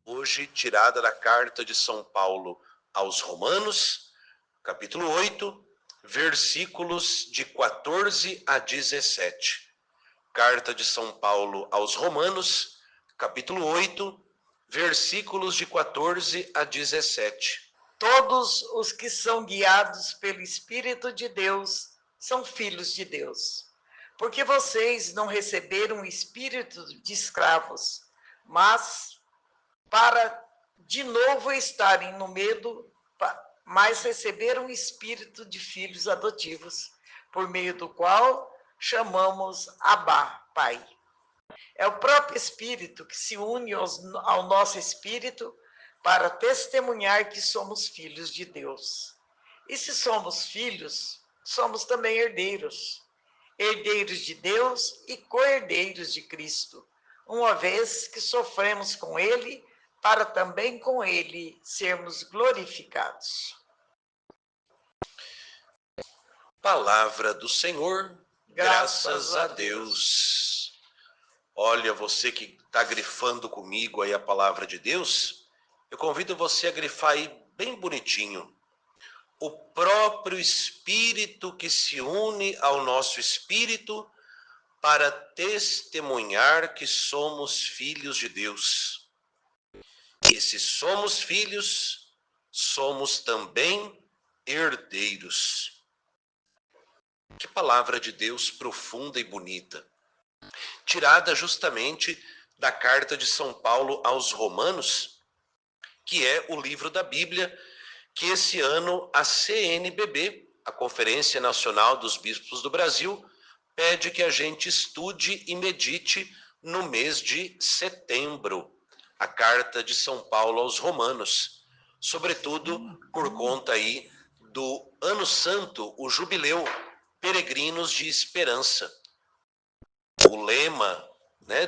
Hoje tirada da carta de São Paulo aos Romanos, capítulo 8, versículos de 14 a 17. Carta de São Paulo aos Romanos, capítulo 8, versículos de 14 a 17. Todos os que são guiados pelo Espírito de Deus são filhos de Deus. Porque vocês não receberam o espírito de escravos, mas para de novo estarem no medo, mas receberam o espírito de filhos adotivos, por meio do qual chamamos Abá, Pai. É o próprio Espírito que se une ao nosso espírito para testemunhar que somos filhos de Deus. E se somos filhos, somos também herdeiros. Herdeiros de Deus e co-herdeiros de Cristo, uma vez que sofremos com Ele, para também com Ele sermos glorificados. Palavra do Senhor, graças a Deus. Olha, você que está grifando comigo aí a palavra de Deus, eu convido você a grifar aí bem bonitinho. O próprio Espírito que se une ao nosso espírito para testemunhar que somos filhos de Deus. E se somos filhos, somos também herdeiros. Que palavra de Deus profunda e bonita. Tirada justamente da carta de São Paulo aos Romanos, que é o livro da Bíblia que esse ano a CNBB, a Conferência Nacional dos Bispos do Brasil, pede que a gente estude e medite no mês de setembro, a carta de São Paulo aos Romanos, sobretudo por conta aí do Ano Santo, o Jubileu, Peregrinos de Esperança. O lema,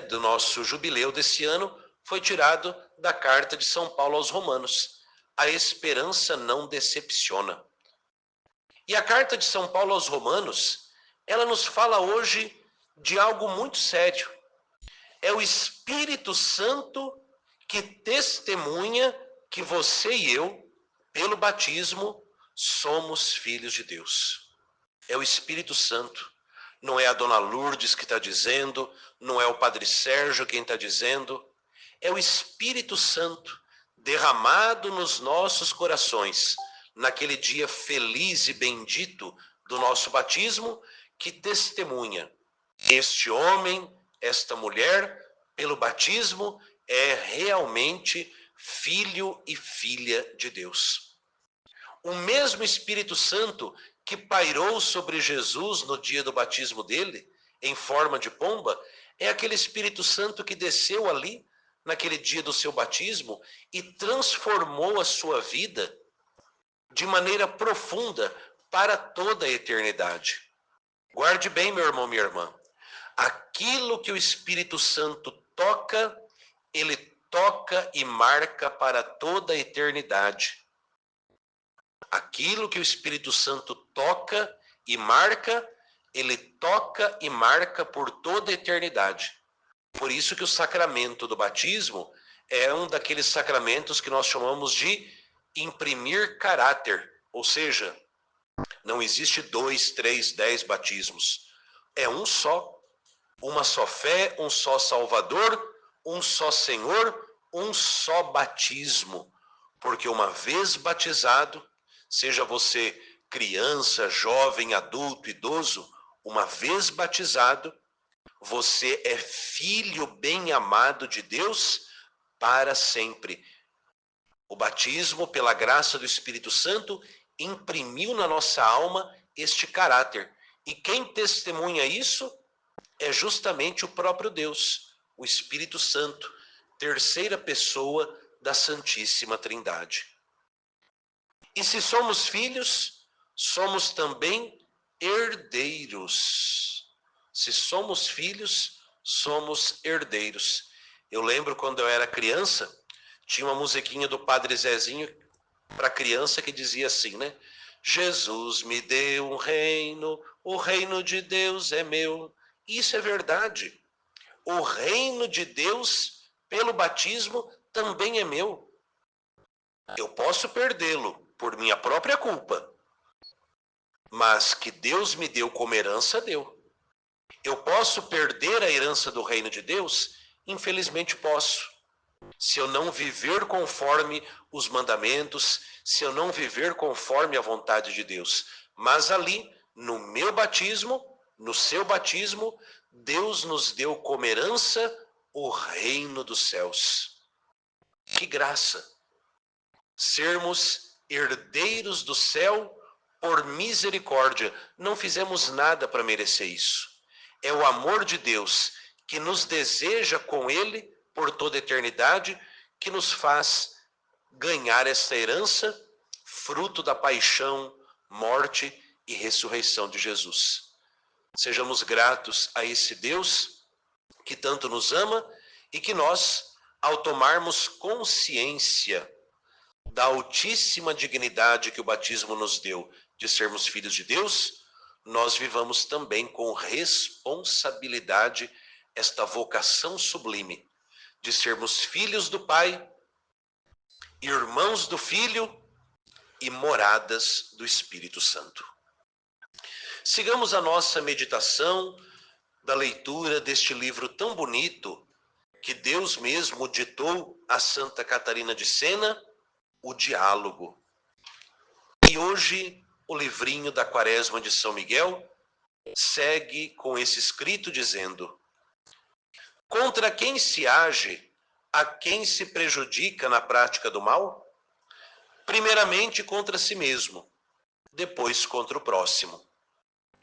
do nosso jubileu desse ano foi tirado da carta de São Paulo aos Romanos. A esperança não decepciona. E a carta de São Paulo aos Romanos, ela nos fala hoje de algo muito sério. É o Espírito Santo que testemunha que você e eu, pelo batismo, somos filhos de Deus. É o Espírito Santo. Não é a Dona Lourdes que está dizendo, não é o Padre Sérgio quem está dizendo. É o Espírito Santo derramado nos nossos corações, naquele dia feliz e bendito do nosso batismo, que testemunha: este homem, esta mulher, pelo batismo, é realmente filho e filha de Deus. O mesmo Espírito Santo que pairou sobre Jesus no dia do batismo dele, em forma de pomba, é aquele Espírito Santo que desceu ali, naquele dia do seu batismo, e transformou a sua vida de maneira profunda para toda a eternidade. Guarde bem, meu irmão, minha irmã. Aquilo que o Espírito Santo toca, ele toca e marca para toda a eternidade. Aquilo que o Espírito Santo toca e marca, ele toca e marca por toda a eternidade. Por isso que o sacramento do batismo é um daqueles sacramentos que nós chamamos de imprimir caráter. Ou seja, não existe 2, 3, 10 batismos. É um só. Uma só fé, um só Salvador, um só Senhor, um só batismo. Porque uma vez batizado, seja você criança, jovem, adulto, idoso, uma vez batizado, você é filho bem amado de Deus para sempre. O batismo, pela graça do Espírito Santo, imprimiu na nossa alma este caráter. E quem testemunha isso é justamente o próprio Deus, o Espírito Santo, terceira pessoa da Santíssima Trindade. E se somos filhos, somos também herdeiros. Se somos filhos, somos herdeiros. Eu lembro quando eu era criança, tinha uma musiquinha do Padre Zezinho para criança que dizia assim, Jesus me deu um reino, o reino de Deus é meu. Isso é verdade. O reino de Deus, pelo batismo, também é meu. Eu posso perdê-lo por minha própria culpa, mas que Deus me deu como herança, deu. Eu posso perder a herança do reino de Deus? Infelizmente posso. Se eu não viver conforme os mandamentos, se eu não viver conforme a vontade de Deus. Mas ali, no meu batismo, no seu batismo, Deus nos deu como herança o reino dos céus. Que graça! Sermos herdeiros do céu por misericórdia. Não fizemos nada para merecer isso. É o amor de Deus que nos deseja com Ele por toda a eternidade, que nos faz ganhar essa herança, fruto da paixão, morte e ressurreição de Jesus. Sejamos gratos a esse Deus que tanto nos ama e que nós, ao tomarmos consciência da altíssima dignidade que o batismo nos deu de sermos filhos de Deus, nós vivamos também com responsabilidade esta vocação sublime de sermos filhos do Pai, irmãos do Filho e moradas do Espírito Santo. Sigamos a nossa meditação da leitura deste livro tão bonito que Deus mesmo ditou a Santa Catarina de Sena, o Diálogo. E hoje o livrinho da Quaresma de São Miguel segue com esse escrito dizendo: contra quem se age, a quem se prejudica na prática do mal? Primeiramente contra si mesmo, depois contra o próximo.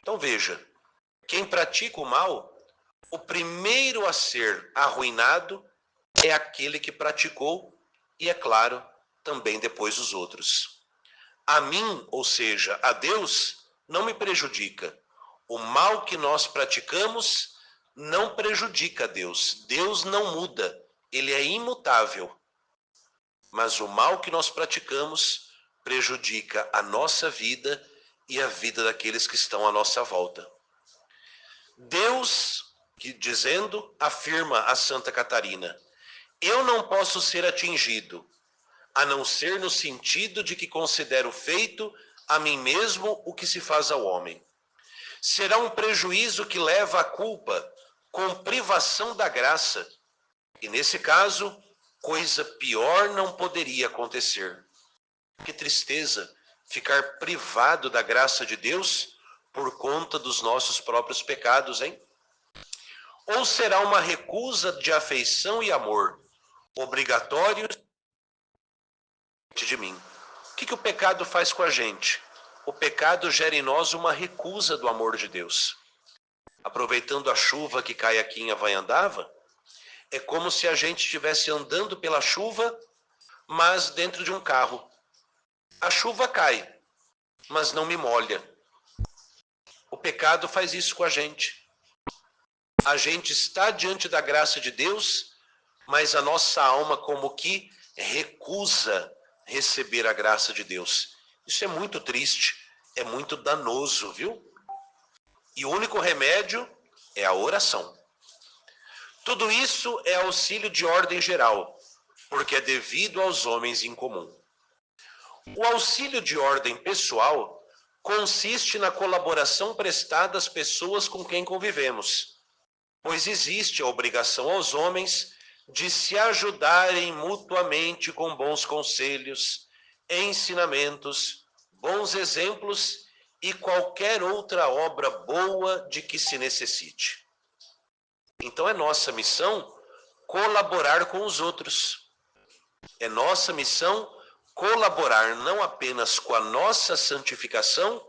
Então veja, quem pratica o mal, o primeiro a ser arruinado é aquele que praticou e, é claro, também depois os outros. A mim, ou seja, a Deus, não me prejudica. O mal que nós praticamos não prejudica a Deus. Deus não muda, ele é imutável. Mas o mal que nós praticamos prejudica a nossa vida e a vida daqueles que estão à nossa volta. Deus, dizendo, afirma a Santa Catarina: eu não posso ser atingido, a não ser no sentido de que considero feito a mim mesmo o que se faz ao homem. Será um prejuízo que leva à culpa, com privação da graça. E nesse caso, coisa pior não poderia acontecer. Que tristeza ficar privado da graça de Deus por conta dos nossos próprios pecados, hein? Ou será uma recusa de afeição e amor, obrigatório de mim? O que o pecado faz com a gente? O pecado gera em nós uma recusa do amor de Deus. Aproveitando a chuva que cai aqui em Havaiandava, é como se a gente estivesse andando pela chuva, mas dentro de um carro. A chuva cai, mas não me molha. O pecado faz isso com a gente. A gente está diante da graça de Deus, mas a nossa alma como que recusa receber a graça de Deus. Isso é muito triste, é muito danoso, viu? E o único remédio é a oração. Tudo isso é auxílio de ordem geral, porque é devido aos homens em comum. O auxílio de ordem pessoal consiste na colaboração prestada às pessoas com quem convivemos, pois existe a obrigação aos homens de se ajudarem mutuamente com bons conselhos, ensinamentos, bons exemplos e qualquer outra obra boa de que se necessite. Então é nossa missão colaborar com os outros. É nossa missão colaborar não apenas com a nossa santificação,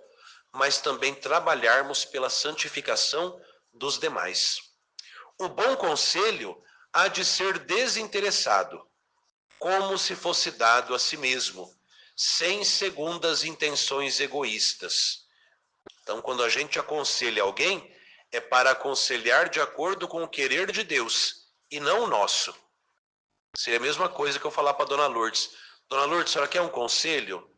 mas também trabalharmos pela santificação dos demais. O bom conselho há de ser desinteressado, como se fosse dado a si mesmo, sem segundas intenções egoístas. Então, quando a gente aconselha alguém, é para aconselhar de acordo com o querer de Deus e não o nosso. Seria a mesma coisa que eu falar para a Dona Lourdes: Dona Lourdes, a senhora quer um conselho?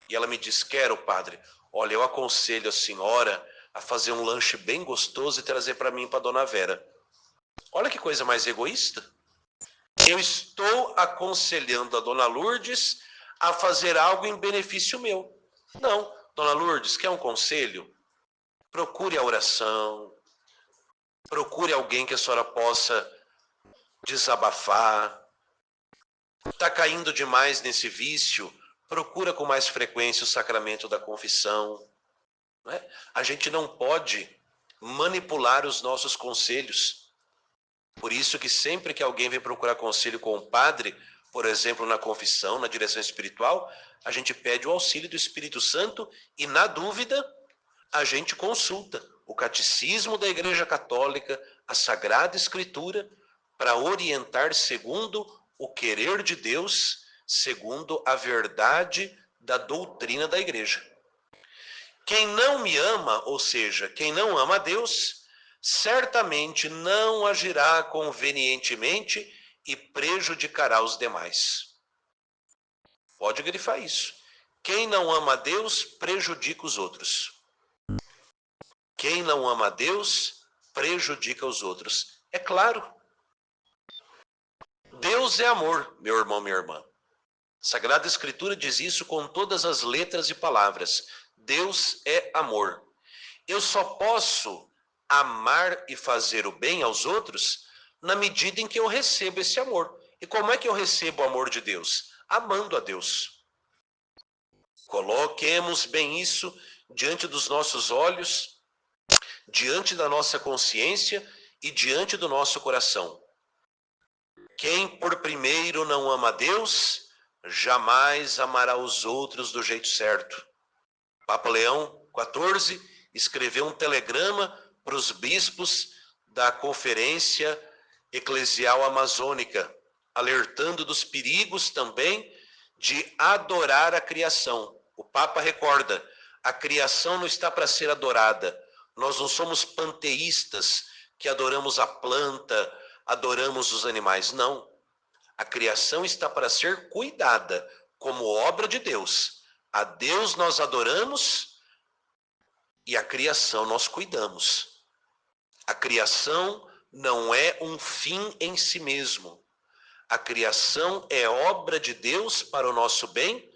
E ela me diz: quero, padre. Olha, eu aconselho a senhora a fazer um lanche bem gostoso e trazer para mim e para a Dona Vera. Olha que coisa mais egoísta. Eu estou aconselhando a Dona Lourdes a fazer algo em benefício meu. Não, Dona Lourdes, quer um conselho? Procure a oração, procure alguém que a senhora possa desabafar. Está caindo demais nesse vício? Procura com mais frequência o sacramento da confissão. Não é? A gente não pode manipular os nossos conselhos. Por isso que sempre que alguém vem procurar conselho com o padre, por exemplo, na confissão, na direção espiritual, a gente pede o auxílio do Espírito Santo e, na dúvida, a gente consulta o Catecismo da Igreja Católica, a Sagrada Escritura, para orientar segundo o querer de Deus, segundo a verdade da doutrina da Igreja. Quem não me ama, ou seja, quem não ama a Deus, certamente não agirá convenientemente e prejudicará os demais. Pode grifar isso. Quem não ama a Deus, prejudica os outros. Quem não ama a Deus, prejudica os outros. É claro. Deus é amor, meu irmão, minha irmã. Sagrada Escritura diz isso com todas as letras e palavras. Deus é amor. Eu só posso amar e fazer o bem aos outros na medida em que eu recebo esse amor. E como é que eu recebo o amor de Deus? Amando a Deus. Coloquemos bem isso diante dos nossos olhos, diante da nossa consciência e diante do nosso coração. Quem por primeiro não ama a Deus, jamais amará os outros do jeito certo. Papa Leão XIV escreveu um telegrama para os bispos da Conferência Eclesial Amazônica, alertando dos perigos também de adorar a criação. O Papa recorda, a criação não está para ser adorada. Nós não somos panteístas que adoramos a planta, adoramos os animais. Não. A criação está para ser cuidada como obra de Deus. A Deus nós adoramos e a criação nós cuidamos. A criação não é um fim em si mesmo. A criação é obra de Deus para o nosso bem,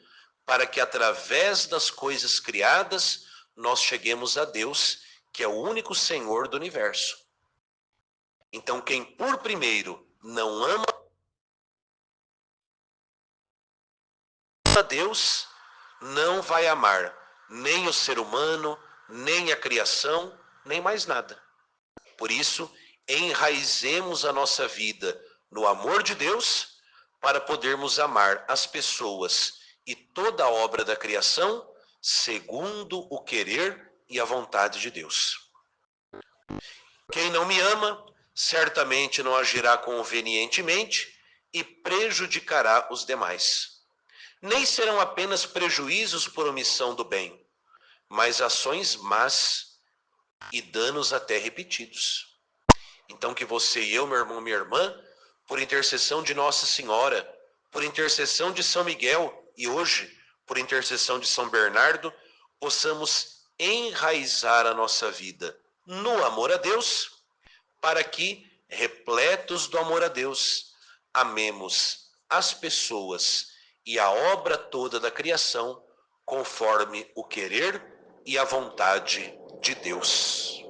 para que através das coisas criadas nós cheguemos a Deus, que é o único Senhor do universo. Então, quem por primeiro não ama a Deus, não vai amar nem o ser humano, nem a criação, nem mais nada. Por isso, enraizemos a nossa vida no amor de Deus para podermos amar as pessoas e toda a obra da criação segundo o querer e a vontade de Deus. Quem não me ama, certamente não agirá convenientemente e prejudicará os demais. Nem serão apenas prejuízos por omissão do bem, mas ações más e danos até repetidos. Então que você e eu, meu irmão, minha irmã, por intercessão de Nossa Senhora, por intercessão de São Miguel e hoje, por intercessão de São Bernardo, possamos enraizar a nossa vida no amor a Deus, para que, repletos do amor a Deus, amemos as pessoas e a obra toda da criação, conforme o querer e a vontade de Deus.